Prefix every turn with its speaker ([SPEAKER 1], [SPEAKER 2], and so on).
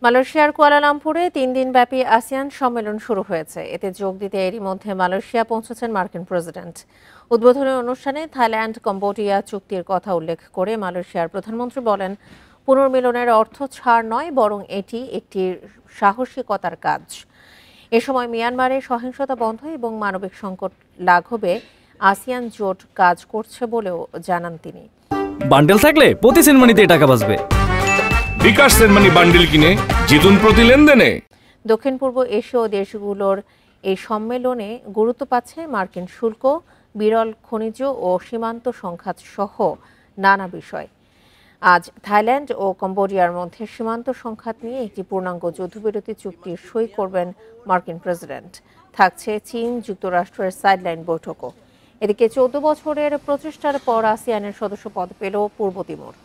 [SPEAKER 1] মালয়েশিয়ার কুয়ালালামপুরে ৩ দিনব্যাপী আসিয়ান সম্মেলন শুরু হয়েছে। এতে যোগ দিতে এরই মধ্যে মালয়েশিয়া পৌঁছেছেন মার্কিন প্রেসিডেন্ট। উদ্বোধনী অনুষ্ঠানে থাইল্যান্ড কম্বোডিয়া চুক্তির কথা উল্লেখ করে মালয়েশিয়ার প্রধানমন্ত্রী বলেন, পুনর্মিলনের অর্থ ছাড় নয়, বরং এটি একটি সাহসিকতার কাজ। এ সময় মিয়ানমারে সহিংসতা বন্ধ এবং মানবিক সংকট লাঘবে আসিয়ান জোট কাজ করছে বলেও জানান তিনি।
[SPEAKER 2] বান্ডেল থাকলে প্রতি সেনমানিতে টাকা বাঁচবে।
[SPEAKER 3] বিকাশ সেনমানি বান্ডেল কিনে জিতুন প্রতি লেনদেনে।
[SPEAKER 1] দক্ষিণ পূর্ব এশীয় দেশগুলোর এই সম্মেলনে গুরুত্ব পাচ্ছে মার্কিন শুল্ক, বিরল খনিজ ও সীমান্ত সংঘাত সহ নানা বিষয়। আজ থাইল্যান্ড ও কম্বোডিয়ার মধ্যে সীমান্ত সংঘাত নিয়ে একটি পূর্ণাঙ্গ যুদ্ধবিরতি চুক্তি সই করবেন মার্কিন প্রেসিডেন্ট। থাকছে চীন যুক্তরাষ্ট্রের সাইডলাইন বৈঠকও। এদিকে 14 বছরের প্রচেষ্টার পর আসিয়ানের সদস্যপদ পেল পূর্ব তিমুর।